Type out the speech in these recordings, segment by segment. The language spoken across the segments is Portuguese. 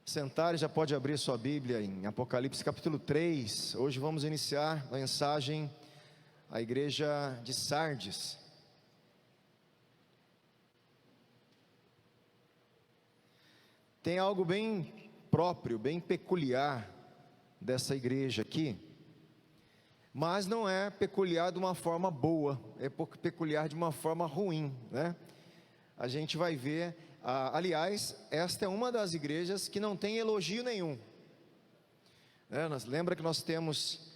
Sentar, já pode abrir sua Bíblia em Apocalipse capítulo 3. Hoje vamos iniciar a mensagem à igreja de Sardes. Tem algo bem próprio, bem peculiar dessa igreja aqui, mas não é peculiar de uma forma boa, é peculiar de uma forma ruim, né? A gente vai ver. Aliás, esta é uma das igrejas que não tem elogio nenhum. Lembra que nós temos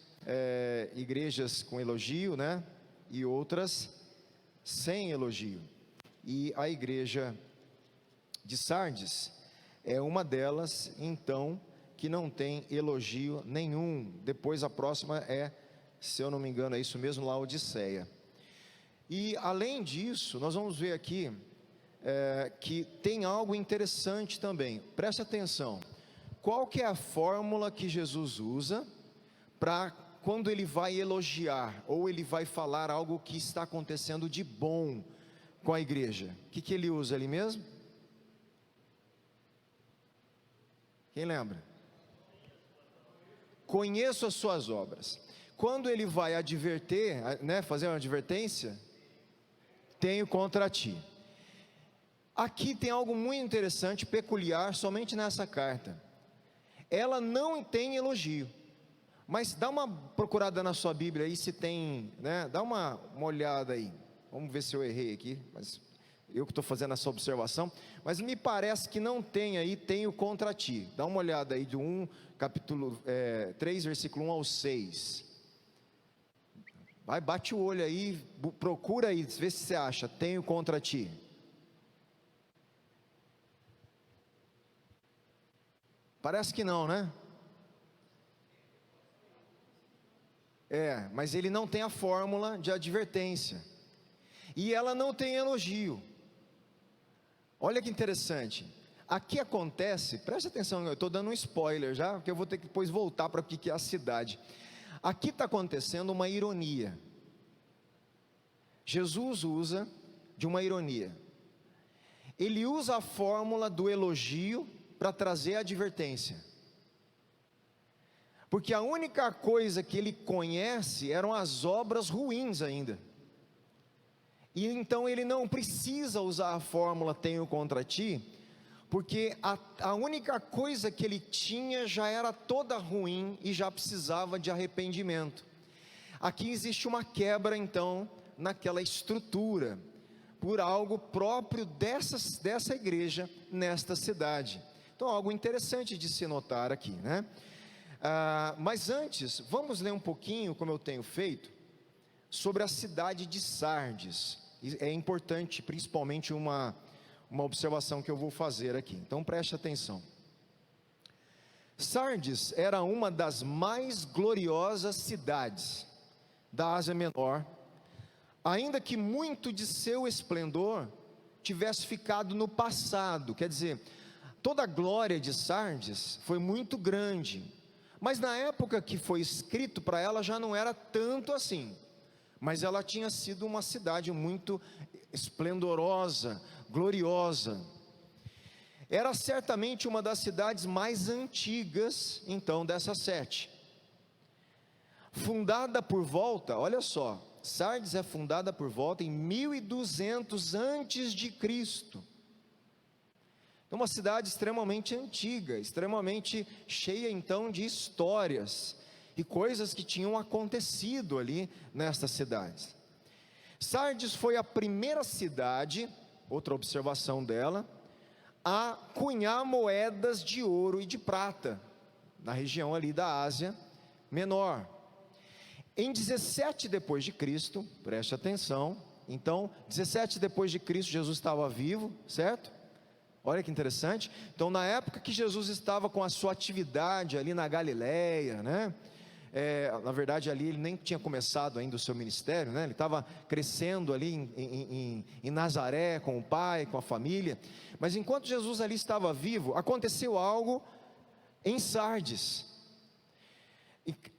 igrejas com elogio, né? E outras sem elogio. E a igreja de Sardes é uma delas, então, que não tem elogio nenhum. Depois a próxima é, se eu não me engano, é isso mesmo, Laodiceia. E além disso, nós vamos ver aqui que tem algo interessante também. Preste atenção. Qual que é a fórmula que Jesus usa para quando ele vai elogiar ou ele vai falar algo que está acontecendo de bom com a igreja? O que ele usa ali mesmo? Quem lembra? Conheço as suas obras. Quando ele vai adverter, né, fazer uma advertência, tenho contra ti. Aqui tem algo muito interessante, peculiar, somente nessa carta. Ela não tem elogio, mas dá uma procurada na sua Bíblia aí se tem, né? Dá uma olhada aí. Vamos ver se eu errei aqui, mas eu que estou fazendo essa observação. Mas me parece que não tem aí, tenho contra ti. Dá uma olhada aí do capítulo 3, versículo 1 ao 6. Vai, bate o olho aí, procura aí, vê se você acha, tenho contra ti. Parece que não, né? Mas ele não tem a fórmula de advertência. E ela não tem elogio. Olha que interessante. Aqui acontece, preste atenção, eu estou dando um spoiler já, porque eu vou ter que depois voltar para o que é a cidade. Aqui está acontecendo uma ironia. Jesus usa de uma ironia. Ele usa a fórmula do elogio para trazer a advertência, porque a única coisa que ele conhece eram as obras ruins ainda, e então ele não precisa usar a fórmula tenho contra ti, porque a única coisa que ele tinha já era toda ruim e já precisava de arrependimento. Aqui existe uma quebra então naquela estrutura, por algo próprio dessa igreja nesta cidade. Então, algo interessante de se notar aqui, né? Mas antes, vamos ler um pouquinho, como eu tenho feito, sobre a cidade de Sardes. É importante, principalmente uma observação que eu vou fazer aqui. Então, preste atenção. Sardes era uma das mais gloriosas cidades da Ásia Menor, ainda que muito de seu esplendor tivesse ficado no passado, quer dizer, toda a glória de Sardes foi muito grande, mas na época que foi escrito para ela já não era tanto assim, mas ela tinha sido uma cidade muito esplendorosa, gloriosa. Era certamente uma das cidades mais antigas, então, dessas 7. Fundada por volta, olha só, Sardes é fundada por volta em 1200 antes de Cristo. É uma cidade extremamente antiga, extremamente cheia então de histórias e coisas que tinham acontecido ali nestas cidades. Sardes foi a primeira cidade, outra observação dela, a cunhar moedas de ouro e de prata, na região ali da Ásia Menor. Em 17 depois de Cristo, preste atenção, então, 17 depois de Cristo, Jesus estava vivo, certo? Olha que interessante. Então, na época que Jesus estava com a sua atividade ali na Galileia, né? Na verdade, ali ele nem tinha começado ainda o seu ministério, né? Ele estava crescendo ali em Nazaré, com o pai, com a família. Mas enquanto Jesus ali estava vivo, aconteceu algo em Sardes.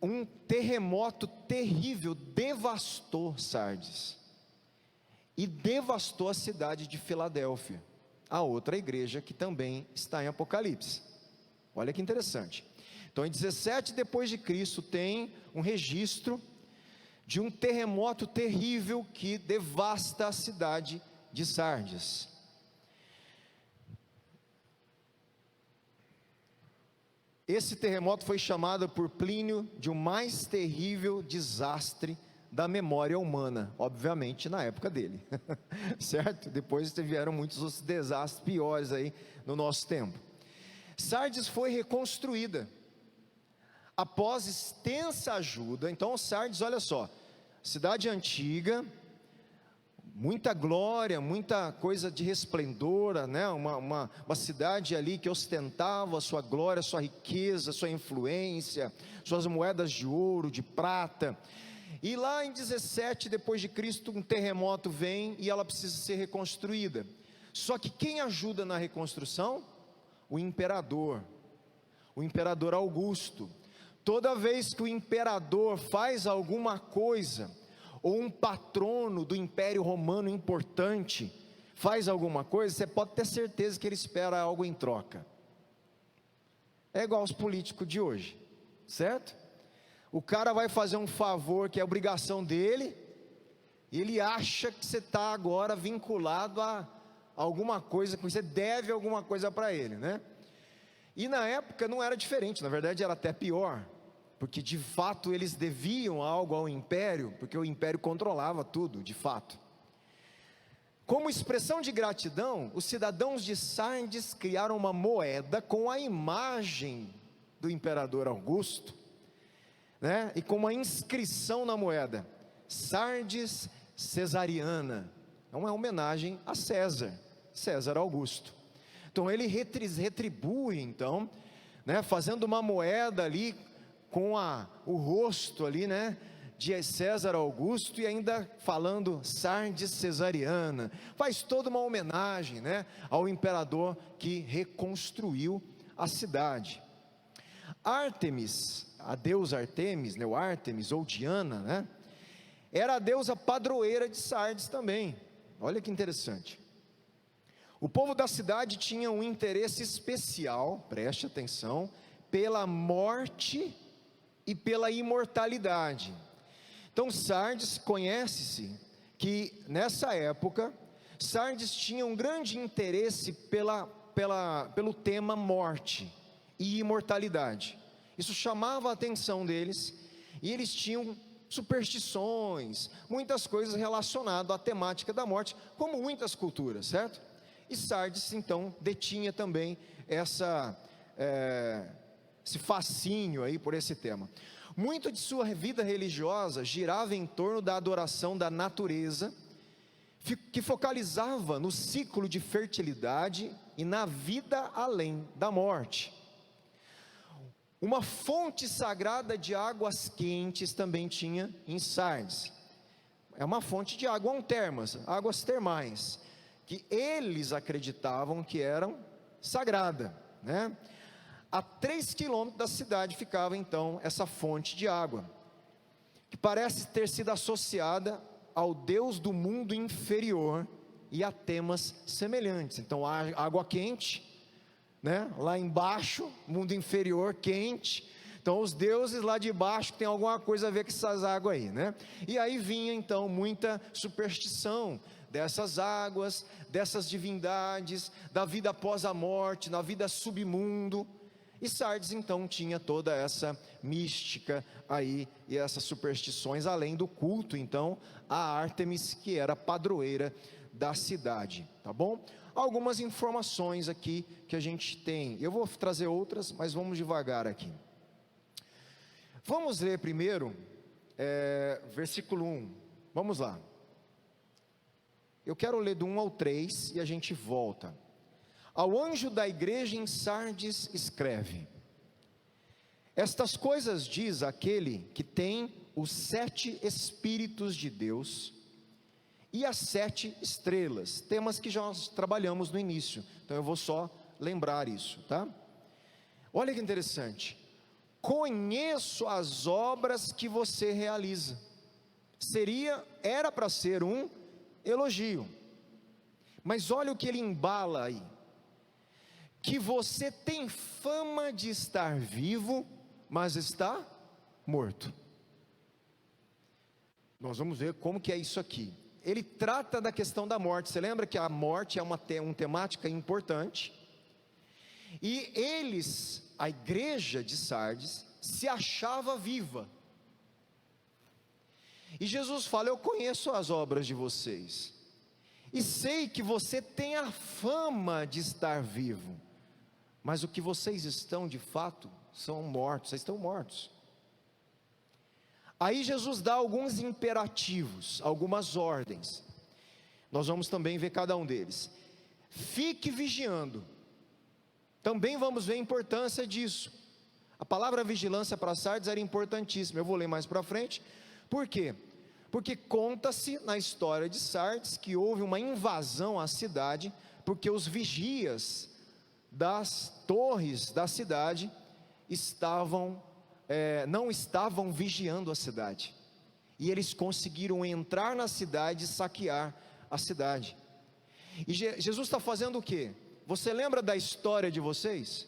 Um terremoto terrível devastou Sardes e devastou a cidade de Filadélfia, a outra igreja que também está em Apocalipse. Olha que interessante. Então, em 17 depois de Cristo, tem um registro de um terremoto terrível que devasta a cidade de Sardes. Esse terremoto foi chamado por Plínio de o mais terrível desastre da memória humana, obviamente na época dele, certo? Depois vieram muitos outros desastres piores aí no nosso tempo. Sardes foi reconstruída após extensa ajuda. Então Sardes, olha só, cidade antiga, muita glória, muita coisa de resplendor, né? uma cidade ali que ostentava a sua glória, sua riqueza, sua influência, suas moedas de ouro, de prata. E lá em 17 depois de Cristo, um terremoto vem e ela precisa ser reconstruída. Só que quem ajuda na reconstrução? O imperador Augusto. Toda vez que o imperador faz alguma coisa, ou um patrono do Império Romano importante faz alguma coisa, você pode ter certeza que ele espera algo em troca. É igual aos políticos de hoje, certo? O cara vai fazer um favor que é obrigação dele, e ele acha que você está agora vinculado a alguma coisa, que você deve alguma coisa para ele, né? E na época não era diferente, na verdade era até pior, porque de fato eles deviam algo ao império, porque o império controlava tudo, de fato. Como expressão de gratidão, os cidadãos de Sardes criaram uma moeda com a imagem do imperador Augusto, né? E com uma inscrição na moeda, Sardes Cesariana, é uma homenagem a César Augusto. Então ele retribui, então, né, fazendo uma moeda ali, com o rosto ali, né, de César Augusto, e ainda falando Sardes Cesariana, faz toda uma homenagem, né, ao imperador que reconstruiu a cidade. Ártemis, a deusa Ártemis, né, ou Ártemis ou Diana, né, era a deusa padroeira de Sardes também. Olha que interessante. O povo da cidade tinha um interesse especial, preste atenção, pela morte e pela imortalidade. Então Sardes, conhece-se que nessa época Sardes tinha um grande interesse pelo tema morte e imortalidade. Isso chamava a atenção deles, e eles tinham superstições, muitas coisas relacionadas à temática da morte, como muitas culturas, certo? E Sardes então detinha também esse fascínio aí por esse tema. Muito de sua vida religiosa girava em torno da adoração da natureza, que focalizava no ciclo de fertilidade e na vida além da morte. Uma fonte sagrada de águas quentes também tinha em Sardes. É uma fonte de água, águas termais, que eles acreditavam que eram sagrada, né? A 3 quilômetros da cidade ficava então essa fonte de água, que parece ter sido associada ao Deus do mundo inferior e a temas semelhantes. Então a água quente, né? Lá embaixo, mundo inferior, quente. Então os deuses lá de baixo tem alguma coisa a ver com essas águas aí, né? E aí vinha então muita superstição dessas águas, dessas divindades, da vida após a morte, na vida submundo. E Sardes então tinha toda essa mística aí, e essas superstições, além do culto então a Ártemis, que era padroeira da cidade, tá bom? Algumas informações aqui que a gente tem, eu vou trazer outras, mas vamos devagar aqui. Vamos ler primeiro, versículo 1, vamos lá. Eu quero ler do 1 ao 3 e a gente volta. Ao anjo da igreja em Sardes escreve: estas coisas diz aquele que tem os 7 Espíritos de Deus e as 7 estrelas, temas que já nós trabalhamos no início, então eu vou só lembrar isso, tá? Olha que interessante, conheço as obras que você realiza. Era para ser um elogio, mas olha o que ele embala aí: que você tem fama de estar vivo, mas está morto. Nós vamos ver como que é isso aqui. Ele trata da questão da morte. Você lembra que a morte é uma temática importante? E eles, a igreja de Sardes, se achava viva. E Jesus fala: eu conheço as obras de vocês, e sei que você tem a fama de estar vivo, mas o que vocês estão de fato são mortos, vocês estão mortos. Aí Jesus dá alguns imperativos, algumas ordens. Nós vamos também ver cada um deles. Fique vigiando. Também vamos ver a importância disso. A palavra vigilância para Sardes era importantíssima. Eu vou ler mais para frente. Por quê? Porque conta-se na história de Sardes que houve uma invasão à cidade, porque os vigias das torres da cidade não estavam vigiando a cidade, e eles conseguiram entrar na cidade e saquear a cidade. E Jesus está fazendo o quê? Você lembra da história de vocês?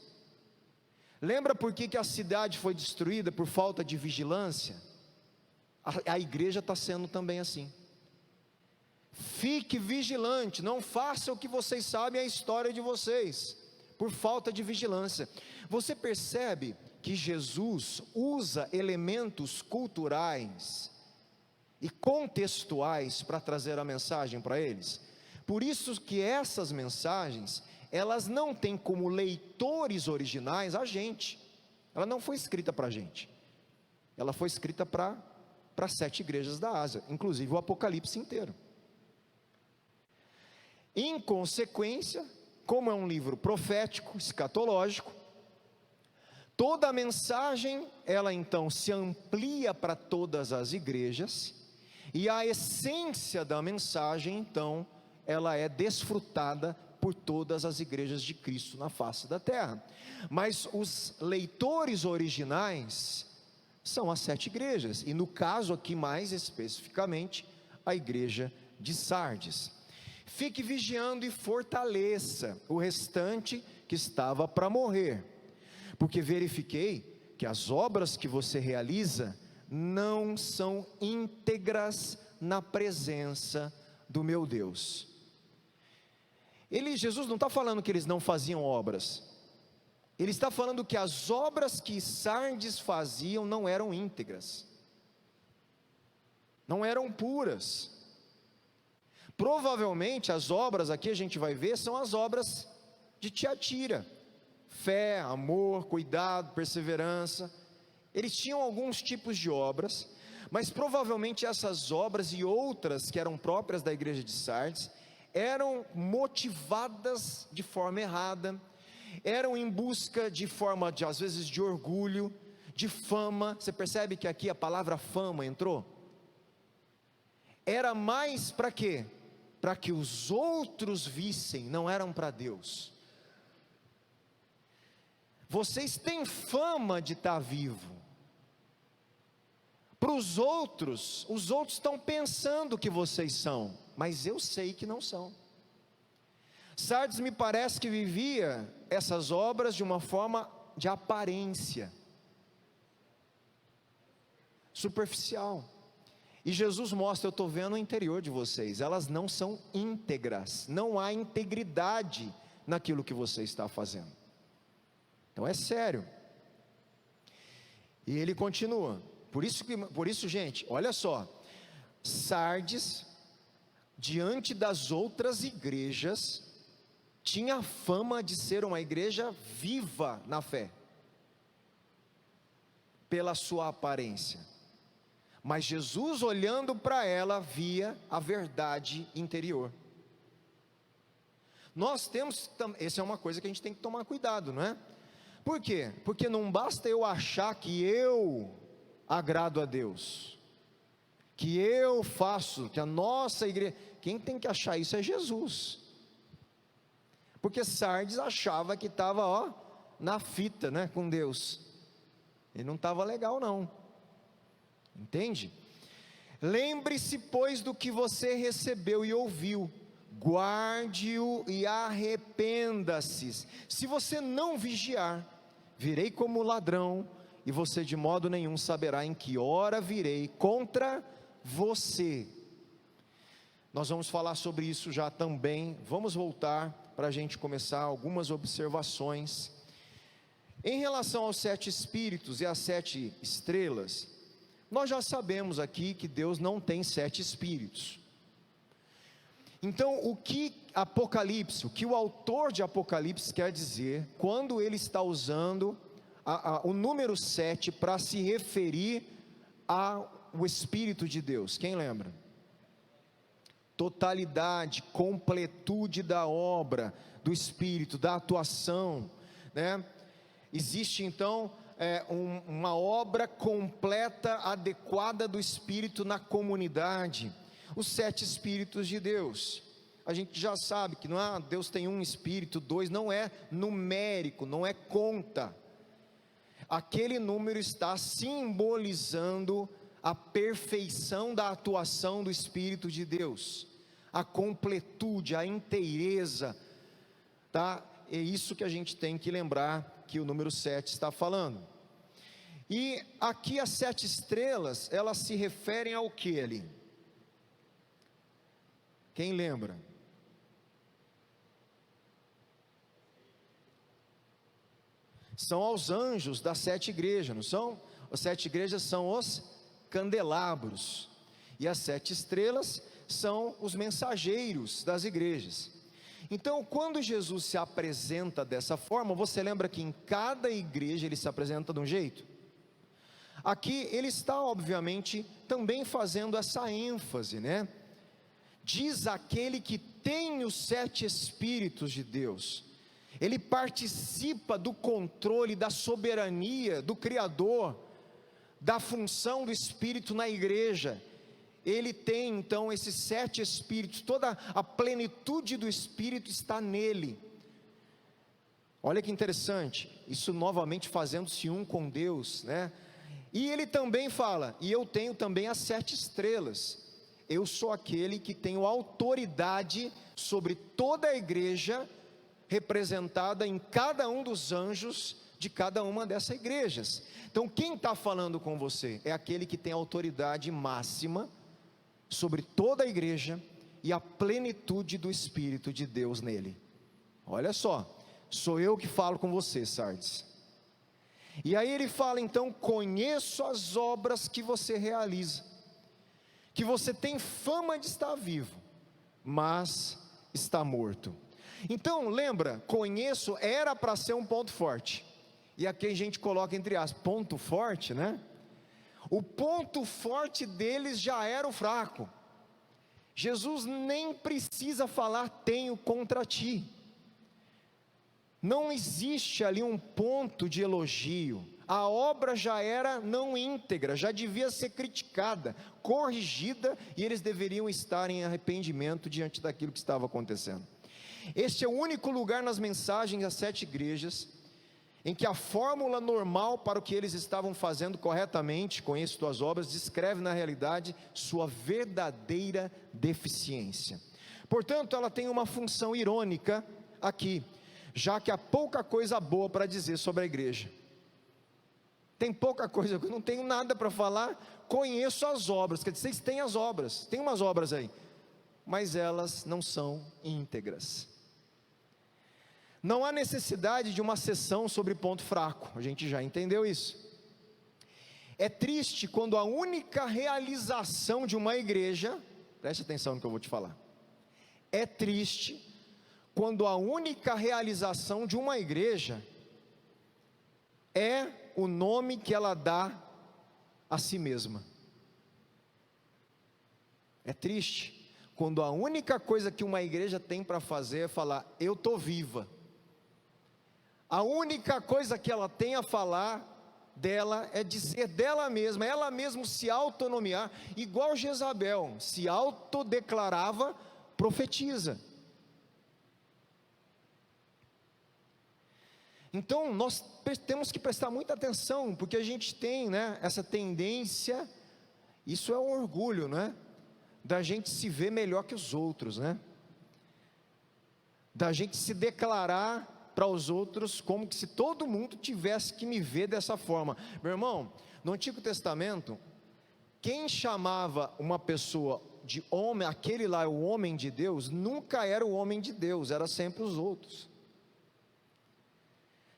Lembra por que a cidade foi destruída? Por falta de vigilância. A igreja está sendo também assim. Fique vigilante, não faça o que vocês sabem, a história de vocês, por falta de vigilância. Você percebe que Jesus usa elementos culturais e contextuais para trazer a mensagem para eles? Por isso que essas mensagens, elas não têm como leitores originais a gente. Ela não foi escrita para a gente, ela foi escrita para 7 igrejas da Ásia, inclusive o Apocalipse inteiro. Em consequência, como é um livro profético, escatológico, toda a mensagem, ela então se amplia para todas as igrejas, e a essência da mensagem, então, ela é desfrutada por todas as igrejas de Cristo na face da terra. Mas os leitores originais são as 7 igrejas, e no caso aqui mais especificamente, a igreja de Sardes. Fique vigiando e fortaleça o restante que estava para morrer, porque verifiquei que as obras que você realiza não são íntegras na presença do meu Deus. Jesus não está falando que eles não faziam obras, ele está falando que as obras que Sardes faziam não eram íntegras, não eram puras. Provavelmente as obras aqui a gente vai ver são as obras de Tiatira: fé, amor, cuidado, perseverança. Eles tinham alguns tipos de obras, mas provavelmente essas obras e outras que eram próprias da igreja de Sardes eram motivadas de forma errada, eram em busca de forma às vezes de orgulho, de fama. Você percebe que aqui a palavra fama entrou? Era mais para quê? Para que os outros vissem, não eram para Deus. Vocês têm fama de estar vivo. Para os outros estão pensando que vocês são, mas eu sei que não são. Sardes me parece que vivia essas obras de uma forma de aparência, superficial. E Jesus mostra: eu estou vendo o interior de vocês, elas não são íntegras, não há integridade naquilo que você está fazendo. Então é sério. E ele continua, por isso gente, olha só, Sardes, diante das outras igrejas, tinha fama de ser uma igreja viva na fé, pela sua aparência. Mas Jesus, olhando para ela, via a verdade interior. Nós temos, essa é uma coisa que a gente tem que tomar cuidado, não é? Por quê? Porque não basta eu achar que eu agrado a Deus, que eu faço, que a nossa igreja, quem tem que achar isso é Jesus. Porque Sardes achava que estava na fita, né, com Deus. Ele não estava legal não. Entende? Lembre-se, pois, do que você recebeu e ouviu, guarde-o e arrependa-se. Se você não vigiar, virei como ladrão, e você de modo nenhum saberá em que hora virei contra você. Nós vamos falar sobre isso já também. Vamos voltar para a gente começar algumas observações. Em relação aos 7 espíritos e às 7 estrelas, nós já sabemos aqui que Deus não tem 7 espíritos. Então, o que Apocalipse, o que o autor de Apocalipse quer dizer, quando ele está usando o número 7 para se referir ao Espírito de Deus? Quem lembra? Totalidade, completude da obra do Espírito, da atuação, né? Existe então uma obra completa, adequada do Espírito na comunidade. Os 7 Espíritos de Deus, a gente já sabe que não é Deus tem um Espírito, 2, não é numérico, não é conta. Aquele número está simbolizando a perfeição da atuação do Espírito de Deus, a completude, a inteireza, tá? É isso que a gente tem que lembrar que o número 7 está falando. E aqui as 7 estrelas, elas se referem ao que ali? Quem lembra? São aos anjos das 7 igrejas, não são? As 7 igrejas são os candelabros, e as 7 estrelas são os mensageiros das igrejas. Então, quando Jesus se apresenta dessa forma, você lembra que em cada igreja ele se apresenta de um jeito? Aqui ele está obviamente também fazendo essa ênfase, né? Diz aquele que tem os 7 Espíritos de Deus, ele participa do controle, da soberania do Criador, da função do Espírito na igreja. Ele tem então esses 7 Espíritos, toda a plenitude do Espírito está nele. Olha que interessante, isso novamente fazendo-se um com Deus, né? E ele também fala, e eu tenho também as 7 estrelas, eu sou aquele que tenho autoridade sobre toda a igreja, representada em cada um dos anjos de cada uma dessas igrejas. Então quem está falando com você? É aquele que tem autoridade máxima sobre toda a igreja e a plenitude do Espírito de Deus nele. Olha só, sou eu que falo com você, Sardes. E aí ele fala então, conheço as obras que você realiza, que você tem fama de estar vivo, mas está morto. Então lembra, conheço era para ser um ponto forte, e aqui a gente coloca entre aspas, ponto forte, né? O ponto forte deles já era o fraco. Jesus nem precisa falar tenho contra ti, não existe ali um ponto de elogio, a obra já era não íntegra, já devia ser criticada, corrigida, e eles deveriam estar em arrependimento diante daquilo que estava acontecendo. Este é o único lugar nas mensagens às 7 igrejas, em que a fórmula normal para o que eles estavam fazendo corretamente, conheço tuas obras, descreve na realidade sua verdadeira deficiência. Portanto, ela tem uma função irônica aqui, já que há pouca coisa boa para dizer sobre a igreja. Tem pouca coisa, eu não tenho nada para falar, conheço as obras, quer dizer, vocês têm as obras, tem umas obras aí, mas elas não são íntegras. Não há necessidade de uma sessão sobre ponto fraco, a gente já entendeu isso. É triste quando a única realização de uma igreja, preste atenção no que eu vou te falar, é triste quando a única realização de uma igreja é o nome que ela dá a si mesma. É triste quando a única coisa que uma igreja tem para fazer é falar, eu estou viva. A única coisa que ela tem a falar dela é dizer dela mesma, ela mesma se autonomiar, igual Jezabel, se autodeclarava profetiza. Então nós temos que prestar muita atenção, porque a gente tem, né, essa tendência, isso é um orgulho, né, da gente se ver melhor que os outros, né, da gente se declarar para os outros como que se todo mundo tivesse que me ver dessa forma. Meu irmão, no Antigo Testamento, quem chamava uma pessoa de homem, aquele lá é o homem de Deus, nunca era o homem de Deus, era sempre os outros.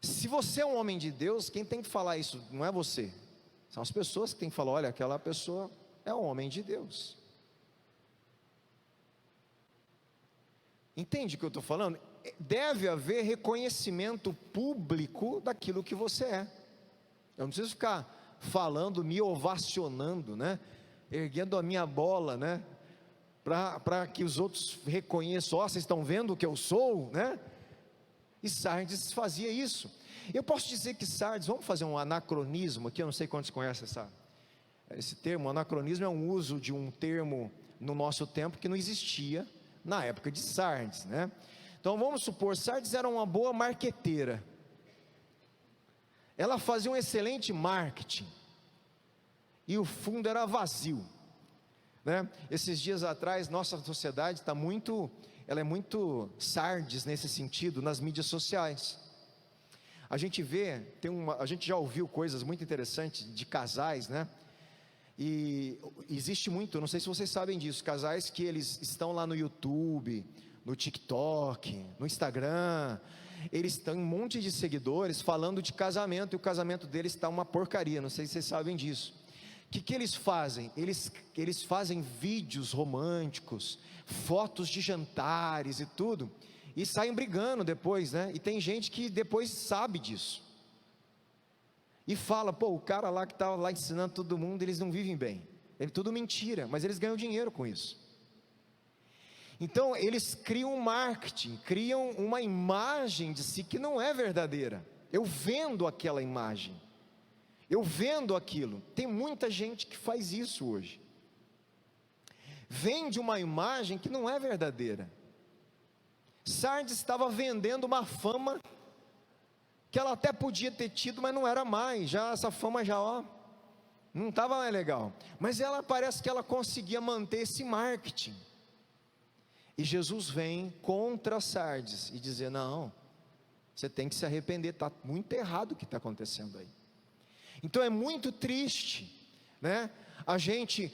Se você é um homem de Deus, quem tem que falar isso não é você, são as pessoas que têm que falar: olha, aquela pessoa é um homem de Deus. Entende o que eu estou falando? Deve haver reconhecimento público daquilo que você é. Eu não preciso ficar falando, me ovacionando, né? Erguendo a minha bola, né? Para que os outros reconheçam: ó, vocês estão vendo o que eu sou, né? E Sardes fazia isso. Eu posso dizer que Sardes, vamos fazer um anacronismo aqui, eu não sei quantos conhecem esse termo. Anacronismo é um uso de um termo no nosso tempo que não existia na época de Sardes, né? Então vamos supor, Sardes era uma boa marqueteira, ela fazia um excelente marketing, e o fundo era vazio, né? Esses dias atrás, nossa sociedade ela é muito Sardes nesse sentido, nas mídias sociais. A gente vê, a gente já ouviu coisas muito interessantes de casais, né? E existe muito, não sei se vocês sabem disso, casais que eles estão lá no YouTube, no TikTok, no Instagram, eles têm um monte de seguidores falando de casamento, e o casamento deles está uma porcaria, não sei se vocês sabem disso. O que eles fazem? Eles fazem vídeos românticos, fotos de jantares e tudo, e saem brigando depois, né? E tem gente que depois sabe disso, e fala: pô, o cara lá que estava lá ensinando todo mundo, eles não vivem bem, é tudo mentira, mas eles ganham dinheiro com isso. Então eles criam um marketing, criam uma imagem de si que não é verdadeira. Eu vendo aquela imagem, eu vendo aquilo. Tem muita gente que faz isso hoje, vende uma imagem que não é verdadeira. Sardes estava vendendo uma fama que ela até podia ter tido, mas não era mais, já essa fama já não estava mais legal, mas ela parece que ela conseguia manter esse marketing. E Jesus vem contra Sardes e dizer: não, você tem que se arrepender, está muito errado o que está acontecendo aí. Então é muito triste, né? A gente,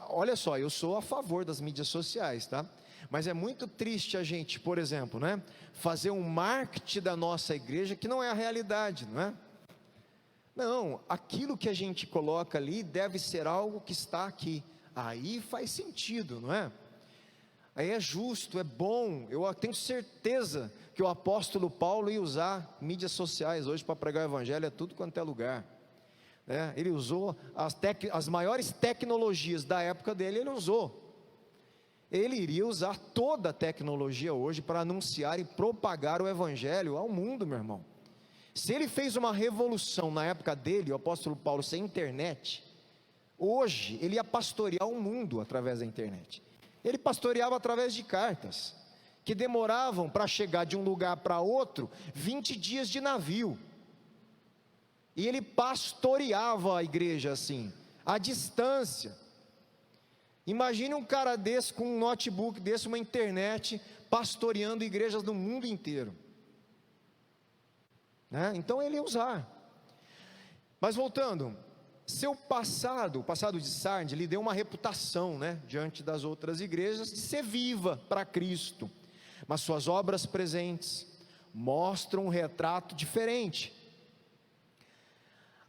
olha só, eu sou a favor das mídias sociais, tá? Mas é muito triste a gente, por exemplo, né, fazer um marketing da nossa igreja que não é a realidade, não é? Não, aquilo que a gente coloca ali deve ser algo que está aqui, aí faz sentido, não é? Aí é justo, é bom. Eu tenho certeza que o apóstolo Paulo ia usar mídias sociais hoje para pregar o evangelho a tudo quanto é lugar, né? Ele usou as maiores tecnologias da época dele, ele usou. Ele iria usar toda a tecnologia hoje para anunciar e propagar o evangelho ao mundo, meu irmão. Se ele fez uma revolução na época dele, o apóstolo Paulo, sem internet, hoje ele ia pastorear o mundo através da internet. Ele pastoreava através de cartas, que demoravam para chegar de um lugar para outro 20 dias de navio, e ele pastoreava a igreja assim, à distância. Imagine um cara desse, com um notebook desse, uma internet, pastoreando igrejas do mundo inteiro, né? Então ele ia usar. Mas voltando, o passado de Sardes lhe deu uma reputação, né, diante das outras igrejas, de ser viva para Cristo, mas suas obras presentes mostram um retrato diferente.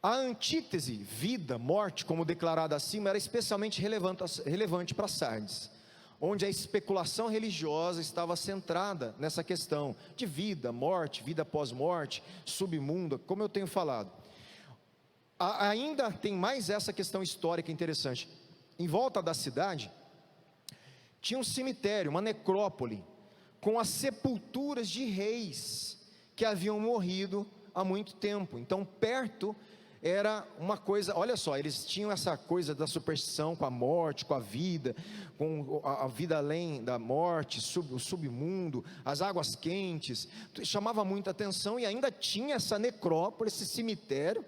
A antítese, vida, morte, como declarado acima, era especialmente relevante para Sardes, onde a especulação religiosa estava centrada nessa questão de vida, morte, vida pós-morte, submundo, como eu tenho falado. Ainda tem mais essa questão histórica interessante. Em volta da cidade tinha um cemitério, uma necrópole, com as sepulturas de reis que haviam morrido há muito tempo. Então perto era uma coisa, olha só, eles tinham essa coisa da superstição com a morte, com a vida além da morte, o submundo, as águas quentes, chamava muita atenção. E ainda tinha essa necrópole, esse cemitério,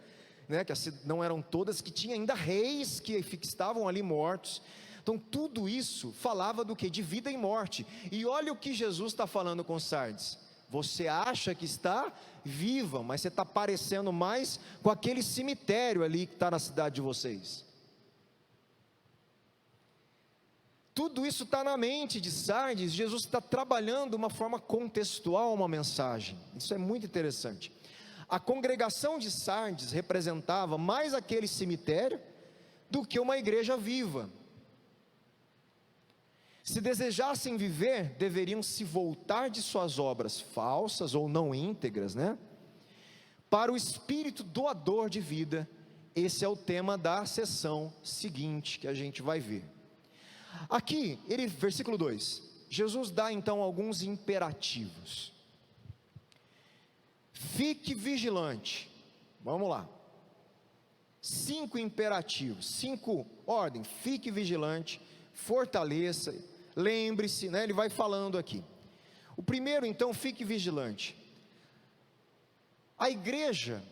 né, que não eram todas, que tinha ainda reis que estavam ali mortos. Então tudo isso falava do que? De vida e morte. E olha o que Jesus está falando com Sardes: você acha que está viva, mas você está parecendo mais com aquele cemitério ali que está na cidade de vocês. Tudo isso está na mente de Sardes. Jesus está trabalhando uma forma contextual, uma mensagem. Isso é muito interessante. A congregação de Sardes representava mais aquele cemitério do que uma igreja viva. Se desejassem viver, deveriam se voltar de suas obras falsas ou não íntegras, para o espírito doador de vida. Esse é o tema da sessão seguinte que a gente vai ver. Aqui, versículo 2, Jesus dá então alguns imperativos. Fique vigilante. Vamos lá. 5 imperativos, 5 ordens. Fique vigilante, fortaleça, lembre-se, ele vai falando aqui. O primeiro então, fique vigilante. A igreja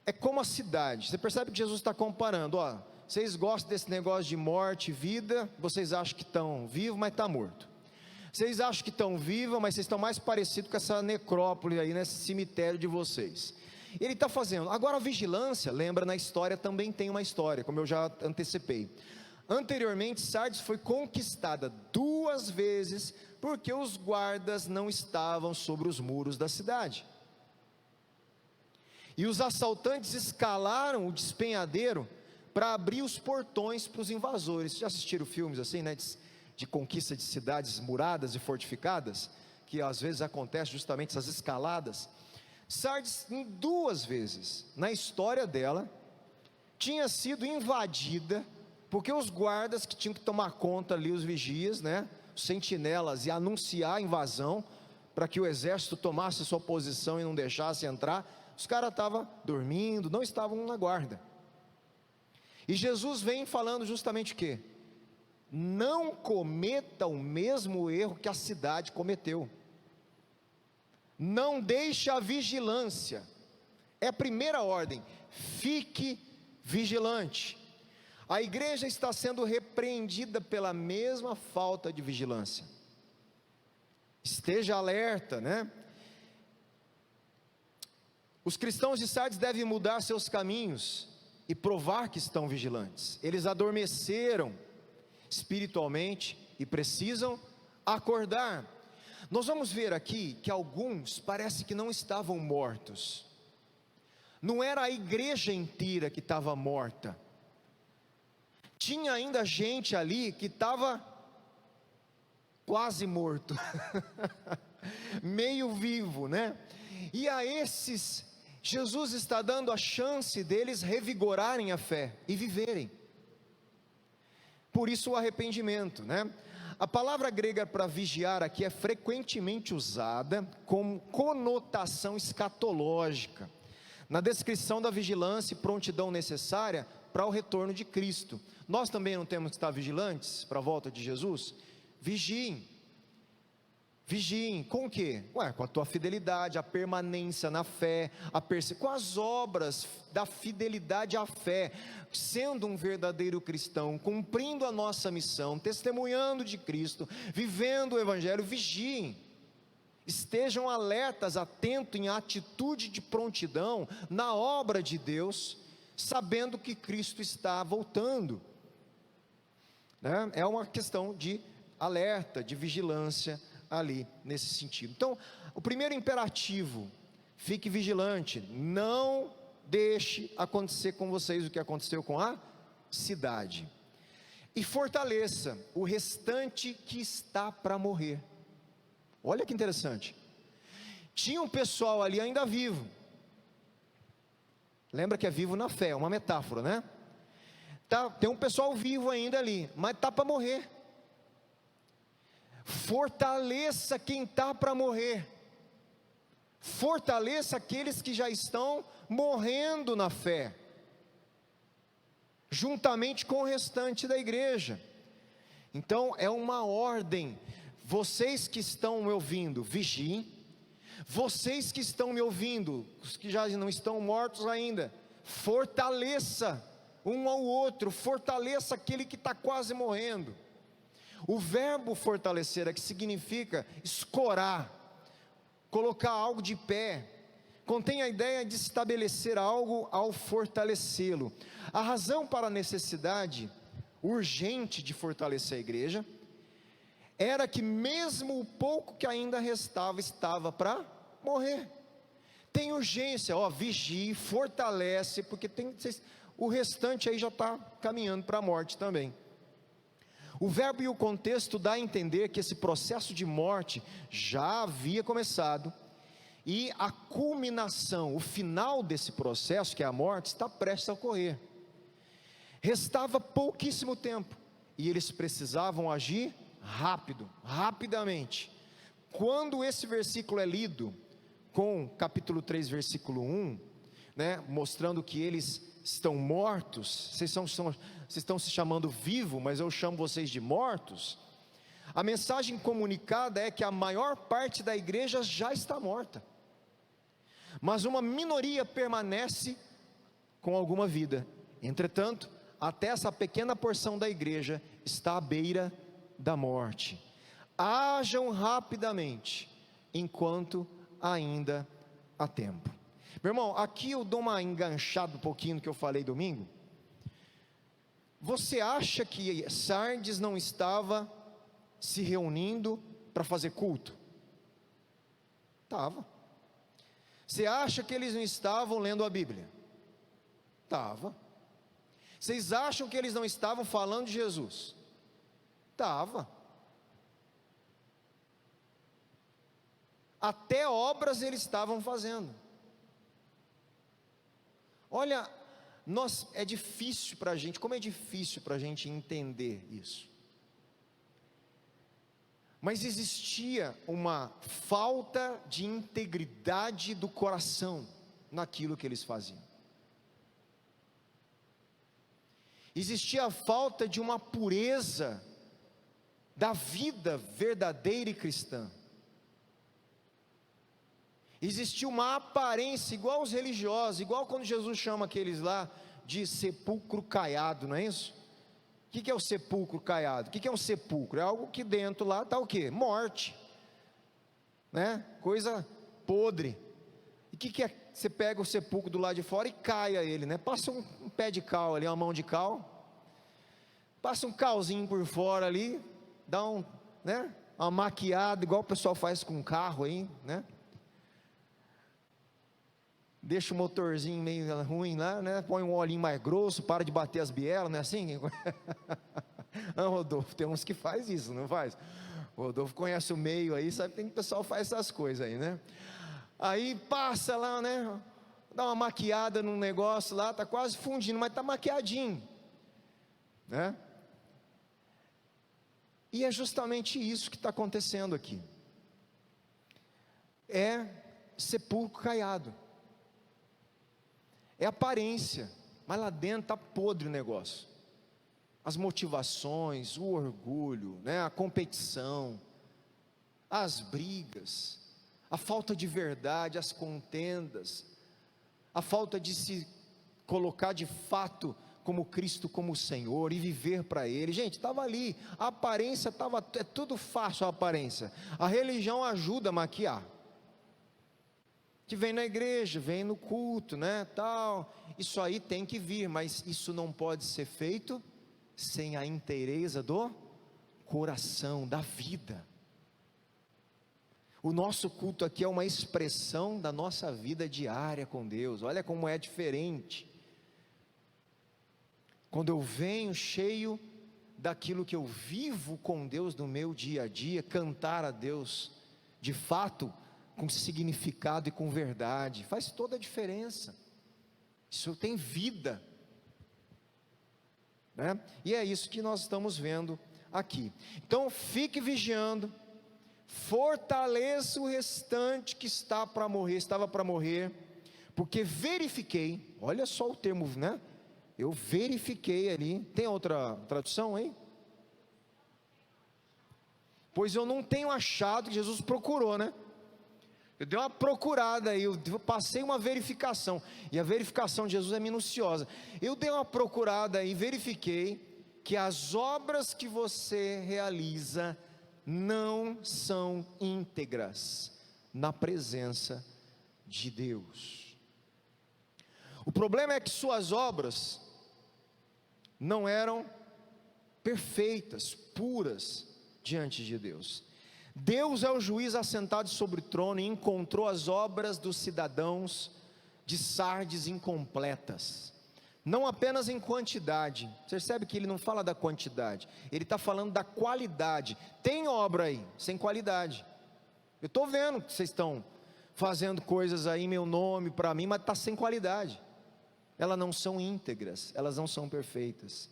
é como a cidade. Você percebe que Jesus está comparando, vocês gostam desse negócio de morte e vida, vocês acham que estão vivos, mas está morto. Vocês acham que estão vivos, mas vocês estão mais parecidos com essa necrópole aí, nesse cemitério de vocês. Ele está fazendo, agora a vigilância, lembra, na história também tem uma história, como eu já antecipei. Anteriormente, Sardes foi conquistada 2 vezes, porque os guardas não estavam sobre os muros da cidade. E os assaltantes escalaram o despenhadeiro para abrir os portões para os invasores. Vocês já assistiram filmes assim, de conquista de cidades muradas e fortificadas, que às vezes acontece justamente essas escaladas. Sardes, em 2 vezes na história dela, tinha sido invadida, porque os guardas que tinham que tomar conta ali, os vigias, os sentinelas, e anunciar a invasão, para que o exército tomasse sua posição e não deixasse entrar, os caras estavam dormindo, não estavam na guarda. E Jesus vem falando justamente o quê? Não cometa o mesmo erro que a cidade cometeu. Não deixe a vigilância. É a primeira ordem. Fique vigilante. A igreja está sendo repreendida pela mesma falta de vigilância. Esteja alerta, Os cristãos de Sardes devem mudar seus caminhos e provar que estão vigilantes. Eles adormeceram espiritualmente e precisam acordar. Nós vamos ver aqui que alguns parece que não estavam mortos. Não era a igreja inteira que estava morta. Tinha ainda gente ali que estava quase morto, meio vivo, E a esses, Jesus está dando a chance deles revigorarem a fé e viverem. Por isso o arrependimento, A palavra grega para vigiar aqui é frequentemente usada com conotação escatológica, na descrição da vigilância e prontidão necessária para o retorno de Cristo. Nós também não temos que estar vigilantes para a volta de Jesus? Vigiem. Vigiem, com o quê? Com a tua fidelidade, a permanência na fé, com as obras da fidelidade à fé, sendo um verdadeiro cristão, cumprindo a nossa missão, testemunhando de Cristo, vivendo o Evangelho. Vigiem, estejam alertas, atentos em atitude de prontidão, na obra de Deus, sabendo que Cristo está voltando, É uma questão de alerta, de vigilância, ali, nesse sentido. Então, o primeiro imperativo: fique vigilante, não deixe acontecer com vocês o que aconteceu com a cidade, e fortaleça o restante que está para morrer. Olha que interessante, tinha um pessoal ali ainda vivo, lembra que é vivo na fé, é uma metáfora, tem um pessoal vivo ainda ali, mas está para morrer. Fortaleça quem está para morrer, fortaleça aqueles que já estão morrendo na fé, juntamente com o restante da igreja. Então é uma ordem. Vocês que estão me ouvindo, vigiem. Vocês que estão me ouvindo, os que já não estão mortos ainda, fortaleça um ao outro, fortaleça aquele que está quase morrendo. O verbo fortalecer aqui significa escorar, colocar algo de pé, contém a ideia de estabelecer algo ao fortalecê-lo. A razão para a necessidade urgente de fortalecer a igreja era que mesmo o pouco que ainda restava estava para morrer. Tem urgência, vigie, fortalece, porque o restante aí já está caminhando para a morte também. O verbo e o contexto dá a entender que esse processo de morte já havia começado, e a culminação, o final desse processo, que é a morte, está prestes a ocorrer. Restava pouquíssimo tempo, e eles precisavam agir rapidamente. Quando esse versículo é lido, com capítulo 3, versículo 1, mostrando que eles estão mortos, vocês estão se chamando vivo, mas eu chamo vocês de mortos. A mensagem comunicada é que a maior parte da igreja já está morta, mas uma minoria permanece com alguma vida. Entretanto, até essa pequena porção da igreja está à beira da morte. Ajam rapidamente, enquanto ainda há tempo. Meu irmão, aqui eu dou uma enganchada um pouquinho no que eu falei domingo. Você acha que Sardes não estava se reunindo para fazer culto? Estava. Você acha que eles não estavam lendo a Bíblia? Estava. Vocês acham que eles não estavam falando de Jesus? Estava. Até obras eles estavam fazendo. Olha, é difícil para a gente, como é difícil para a gente entender isso. Mas existia uma falta de integridade do coração naquilo que eles faziam. Existia a falta de uma pureza da vida verdadeira e cristã. Existia uma aparência igual aos religiosos, igual quando Jesus chama aqueles lá de sepulcro caiado, não é isso? O que é o sepulcro caiado? O que é um sepulcro? É algo que dentro lá está o quê? Morte, coisa podre. E o que é? Você pega o sepulcro do lado de fora e caia ele, passa um pé de cal ali, uma mão de cal, passa um calzinho por fora ali, dá uma maquiada, igual o pessoal faz com carro aí, deixa o motorzinho meio ruim lá, põe um olhinho mais grosso, para de bater as bielas, não é assim? Não, Rodolfo, tem uns que faz isso, não faz? O Rodolfo conhece o meio aí, sabe que o pessoal faz essas coisas aí, Aí passa lá, dá uma maquiada no negócio lá, está quase fundindo, mas está maquiadinho, E é justamente isso que está acontecendo aqui. É sepulcro caiado. É aparência, mas lá dentro está podre o negócio. As motivações, o orgulho, a competição, as brigas, a falta de verdade, as contendas, a falta de se colocar de fato como Cristo, como Senhor, e viver para Ele. Gente, estava ali, a aparência estava, é tudo fácil a aparência. A religião ajuda a maquiar. Que vem na igreja, vem no culto, tal, isso aí tem que vir, mas isso não pode ser feito sem a inteireza do coração, da vida. O nosso culto aqui é uma expressão da nossa vida diária com Deus. Olha como é diferente. Quando eu venho cheio daquilo que eu vivo com Deus no meu dia a dia, cantar a Deus de fato, com significado e com verdade, faz toda a diferença. Isso tem vida, e é isso que nós estamos vendo aqui. Então fique vigiando, fortaleça o restante que estava para morrer, porque verifiquei, olha só o termo, eu verifiquei ali. Tem outra tradução aí? Pois eu não tenho achado, que Jesus procurou, eu dei uma procurada aí, eu passei uma verificação, e a verificação de Jesus é minuciosa. Eu dei uma procurada aí, verifiquei, que as obras que você realiza não são íntegras na presença de Deus. O problema é que suas obras não eram perfeitas, puras diante de Deus. Deus é o juiz assentado sobre o trono e encontrou as obras dos cidadãos de Sardes incompletas, não apenas em quantidade. Você percebe que ele não fala da quantidade, ele está falando da qualidade. Tem obra aí, sem qualidade. Eu estou vendo que vocês estão fazendo coisas aí em meu nome, para mim, mas está sem qualidade. Elas não são íntegras, elas não são perfeitas.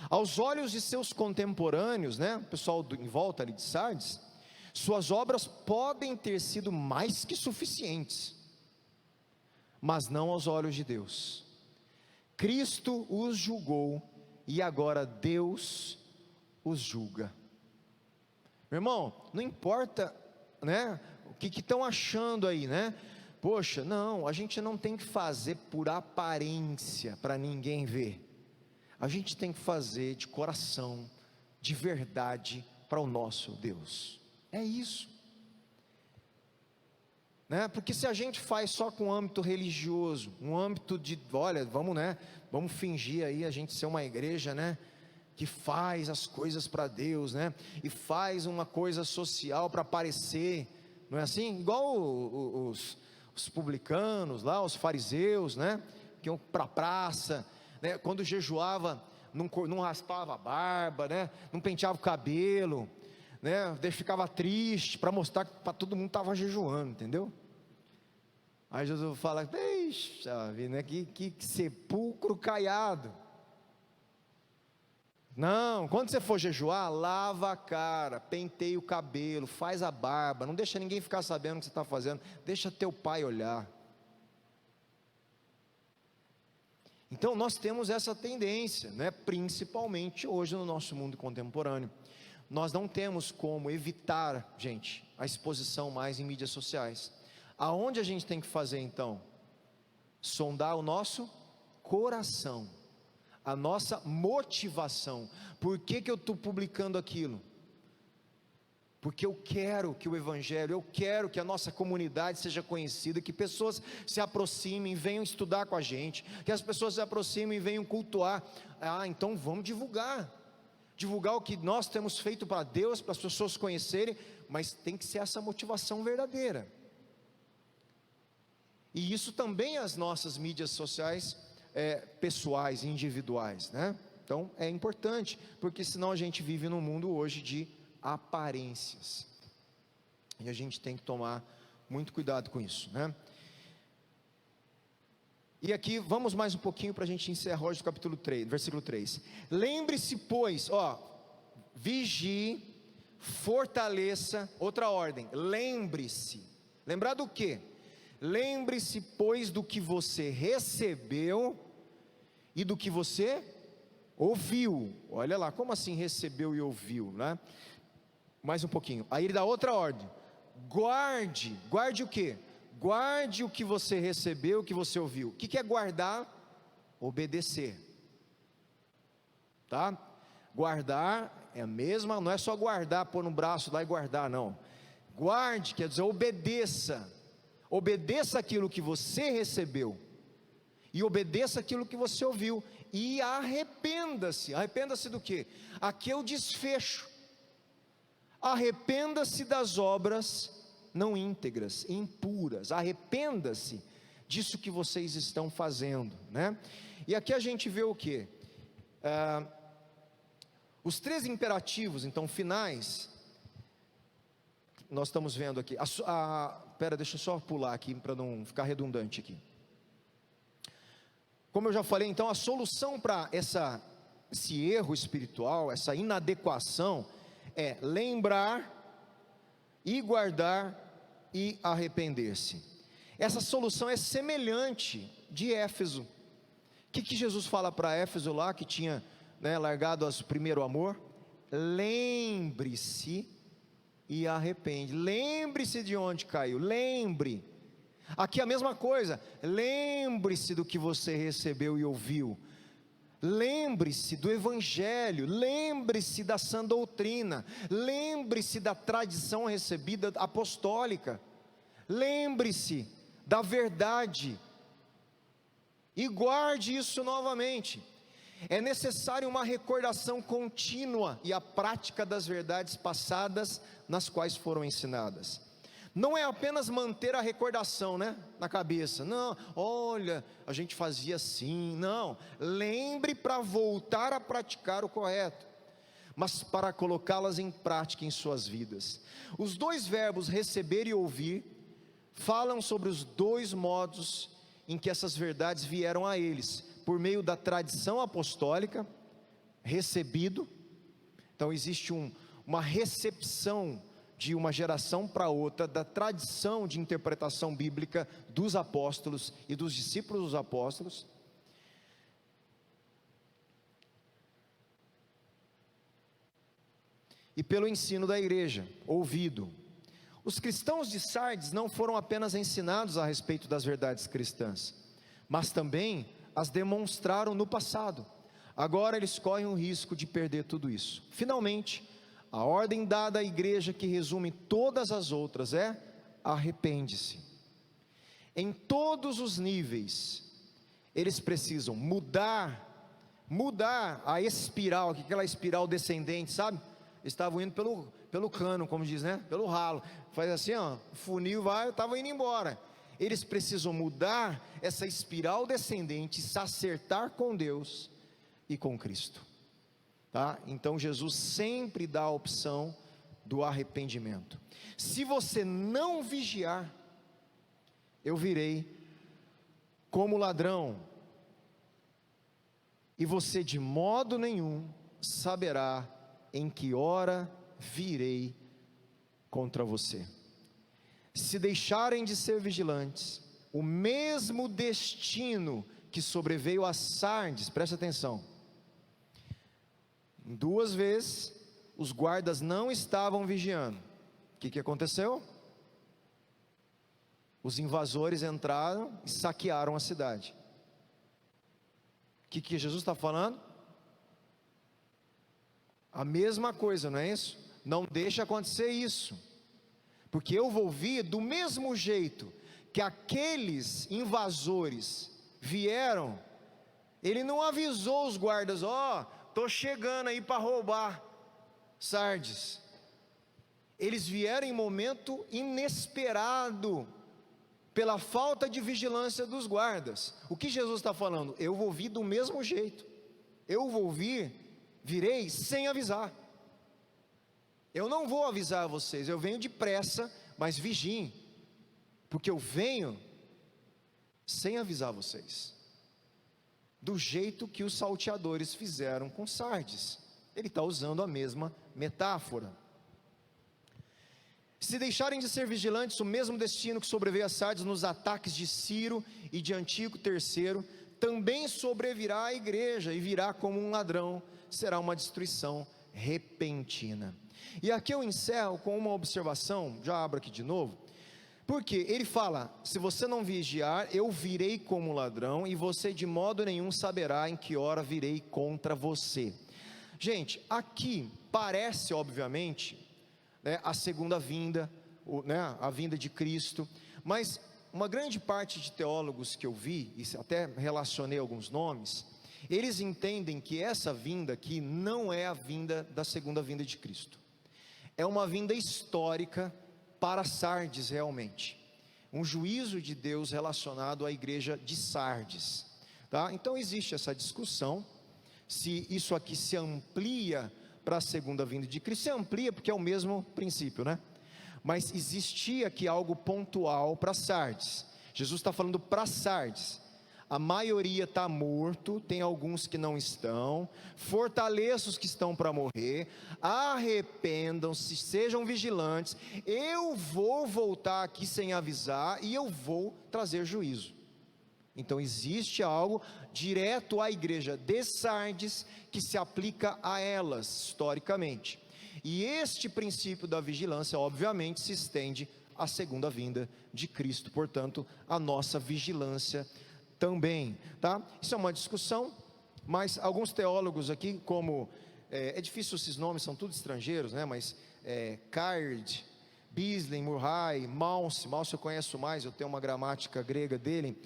Aos olhos de seus contemporâneos, né, o pessoal em volta ali de Sardes, suas obras podem ter sido mais que suficientes, mas não aos olhos de Deus. Cristo os julgou e agora Deus os julga. Meu irmão, não importa, né, o que estão achando aí, né? Poxa, não, a gente não tem que fazer por aparência para ninguém ver. A gente tem que fazer de coração, de verdade, para o nosso Deus. É isso, né? Porque se a gente faz só com âmbito religioso, um âmbito de, olha, vamos fingir aí a gente ser uma igreja, né, que faz as coisas para Deus, né, e faz uma coisa social para aparecer, não é assim? Igual os publicanos lá, os fariseus, né, que iam para a praça, né, quando jejuava, não raspava a barba, né, não penteava o cabelo, né, ficava triste para mostrar que para todo mundo estava jejuando, entendeu? Aí Jesus fala: deixa, né, que sepulcro caiado. Não, quando você for jejuar, lava a cara, penteia o cabelo, faz a barba, não deixa ninguém ficar sabendo o que você está fazendo, deixa teu pai olhar. Então nós temos essa tendência, né, principalmente hoje no nosso mundo contemporâneo. Nós não temos como evitar, gente, a exposição mais em mídias sociais. Aonde a gente tem que fazer então? Sondar o nosso coração, a nossa motivação. Por que eu estou publicando aquilo? Porque eu quero que o Evangelho, eu quero que a nossa comunidade seja conhecida, que pessoas se aproximem, venham estudar com a gente, que as pessoas se aproximem e venham cultuar. Então vamos divulgar o que nós temos feito para Deus, para as pessoas conhecerem, mas tem que ser essa motivação verdadeira. E isso também as nossas mídias sociais pessoais, individuais, né? Então é importante, porque senão a gente vive num mundo hoje de aparências, e a gente tem que tomar muito cuidado com isso, né? E aqui, vamos mais um pouquinho para a gente encerrar hoje o capítulo 3, versículo 3. Lembre-se, pois, vigie, fortaleça, outra ordem, lembre-se. Lembrar do quê? Lembre-se, pois, do que você recebeu e do que você ouviu. Olha lá, como assim recebeu e ouviu, né? Mais um pouquinho, aí ele dá outra ordem. Guarde o quê? Guarde o que você recebeu, o que você ouviu. O que é guardar? Obedecer, tá? Guardar é a mesma, não é só guardar, pôr no braço lá e guardar, não. Guarde, quer dizer, obedeça. Obedeça aquilo que você recebeu, e obedeça aquilo que você ouviu, e arrependa-se. Arrependa-se do quê? Aqui é o desfecho. Arrependa-se das obras não íntegras, impuras. Arrependa-se disso que vocês estão fazendo, né? E aqui a gente vê o quê? Os 3 imperativos, então, finais. Nós estamos vendo aqui. Deixa eu só pular aqui para não ficar redundante aqui. Como eu já falei, então, a solução para esse erro espiritual, essa inadequação, é lembrar e guardar e arrepender-se. Essa solução é semelhante de Éfeso. O que Jesus fala para Éfeso lá, que tinha, né, largado o primeiro amor? Lembre-se e arrepende. Lembre-se de onde caiu, lembre. Aqui a mesma coisa, lembre-se do que você recebeu e ouviu. Lembre-se do Evangelho, lembre-se da sã doutrina, lembre-se da tradição recebida apostólica, lembre-se da verdade, e guarde isso novamente. É necessário uma recordação contínua e a prática das verdades passadas nas quais foram ensinadas. Não é apenas manter a recordação, na cabeça. Não, olha, a gente fazia assim. Não, lembre para voltar a praticar o correto, mas para colocá-las em prática em suas vidas. Os dois verbos receber e ouvir falam sobre os dois modos em que essas verdades vieram a eles: por meio da tradição apostólica, recebido. Então existe uma recepção de uma geração para outra, da tradição de interpretação bíblica dos apóstolos e dos discípulos dos apóstolos, e pelo ensino da igreja, ouvido. Os cristãos de Sardes não foram apenas ensinados a respeito das verdades cristãs, mas também as demonstraram no passado. Agora eles correm o risco de perder tudo isso. Finalmente, a ordem dada à igreja, que resume todas as outras, é: arrepende-se. Em todos os níveis, eles precisam mudar a espiral, aquela espiral descendente, sabe? Estavam indo pelo cano, como diz, pelo ralo, faz assim, o funil vai, estavam indo embora. Eles precisam mudar essa espiral descendente, se acertar com Deus e com Cristo. Então Jesus sempre dá a opção do arrependimento. Se você não vigiar, eu virei como ladrão, e você de modo nenhum saberá em que hora virei contra você. Se deixarem de ser vigilantes, o mesmo destino que sobreveio a Sardes, preste atenção, 2 vezes os guardas não estavam vigiando. O que aconteceu? Os invasores entraram e saquearam a cidade. O que Jesus está falando? A mesma coisa, não é isso? Não deixe acontecer isso, porque eu vou vir do mesmo jeito que aqueles invasores vieram. Ele não avisou os guardas: estou chegando aí para roubar Sardes. Eles vieram em momento inesperado, pela falta de vigilância dos guardas. O que Jesus está falando? Eu vou vir do mesmo jeito, virei sem avisar. Eu não vou avisar vocês, eu venho depressa, mas vigiem, porque eu venho sem avisar vocês, do jeito que os salteadores fizeram com Sardes. Ele está usando a mesma metáfora. Se deixarem de ser vigilantes, o mesmo destino que sobreveio a Sardes nos ataques de Ciro e de Antíoco III, também sobrevirá à igreja, e virá como um ladrão. Será uma destruição repentina. E aqui eu encerro com uma observação, já abro aqui de novo, porque ele fala: se você não vigiar, eu virei como ladrão, e você de modo nenhum saberá em que hora virei contra você. Gente, aqui parece obviamente a segunda vinda, a vinda de Cristo, mas uma grande parte de teólogos que eu vi, e até relacionei alguns nomes, eles entendem que essa vinda aqui não é a vinda da segunda vinda de Cristo, é uma vinda histórica para Sardes realmente, um juízo de Deus relacionado à igreja de Sardes, Então existe essa discussão, se isso aqui se amplia para a segunda vinda de Cristo. Se amplia porque é o mesmo princípio, mas existia aqui algo pontual para Sardes. Jesus está falando para Sardes: a maioria está morto, tem alguns que não estão, fortaleça os que estão para morrer, arrependam-se, sejam vigilantes, eu vou voltar aqui sem avisar, e eu vou trazer juízo. Então existe algo direto à igreja de Sardes, que se aplica a elas historicamente, e este princípio da vigilância obviamente se estende à segunda vinda de Cristo, portanto a nossa vigilância também, Isso é uma discussão, Mas alguns teólogos aqui, como, é difícil esses nomes, são todos estrangeiros, né? Mas Card, Beasley, Murray, Malce eu conheço mais, eu tenho uma gramática grega dele,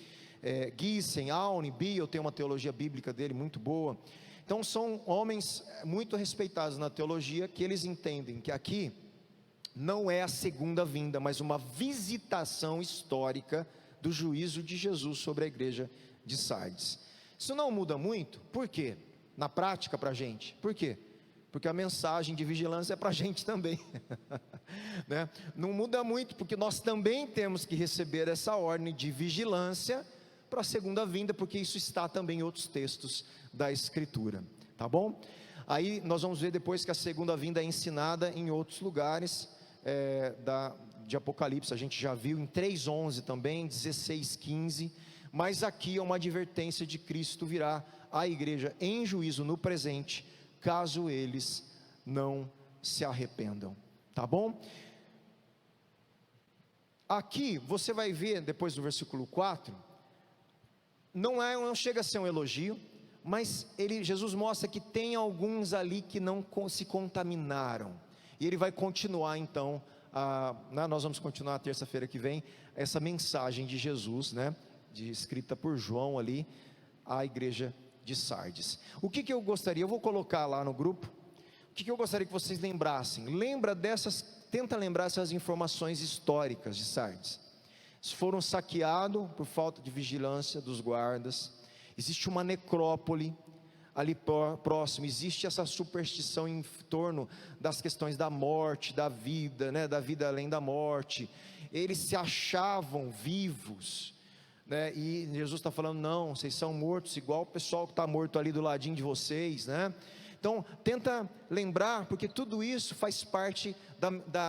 Giesen, Aune, Bi, eu tenho uma teologia bíblica dele muito boa. Então são homens muito respeitados na teologia, que eles entendem que aqui não é a segunda vinda, mas uma visitação histórica do juízo de Jesus sobre a igreja de Sardes. Isso não muda muito, por quê? Na prática para a gente, por quê? Porque a mensagem de vigilância é para a gente também, né? Não muda muito, porque nós também temos que receber essa ordem de vigilância para a segunda vinda, porque isso está também em outros textos da Escritura, tá bom? Aí nós vamos ver depois que a segunda vinda é ensinada em outros lugares de Apocalipse, a gente já viu em 3:11 também, 16:15, mas aqui é uma advertência de Cristo virá à igreja em juízo no presente, caso eles não se arrependam, tá bom? Aqui você vai ver depois do versículo 4, não chega a ser um elogio, mas Jesus mostra que tem alguns ali que não se contaminaram, e ele vai continuar então, nós vamos continuar terça-feira que vem, essa mensagem de Jesus, né, escrita por João ali, à igreja de Sardes. O que eu gostaria, eu vou colocar lá no grupo, o que eu gostaria que vocês lembrassem, tenta lembrar essas informações históricas de Sardes. Eles foram saqueados por falta de vigilância dos guardas, existe uma necrópole ali próximo, existe essa superstição em torno das questões da morte, da vida, né, da vida além da morte. Eles se achavam vivos, né, e Jesus está falando, não, vocês são mortos, igual o pessoal que está morto ali do ladinho de vocês, né? Então, tenta lembrar, porque tudo isso faz parte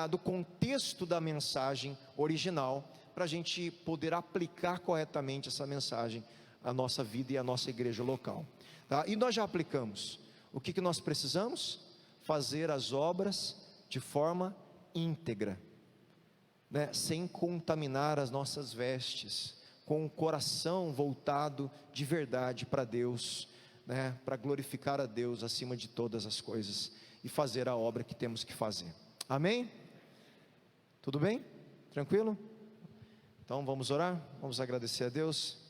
do contexto da mensagem original, para a gente poder aplicar corretamente essa mensagem à nossa vida e à nossa igreja local. Tá? E nós já aplicamos. O que nós precisamos? Fazer as obras de forma íntegra, né? Sem contaminar as nossas vestes, com o coração voltado de verdade para Deus, né? Para glorificar a Deus acima de todas as coisas, e fazer a obra que temos que fazer. Amém? Tudo bem? Tranquilo? Então vamos orar? Vamos agradecer a Deus.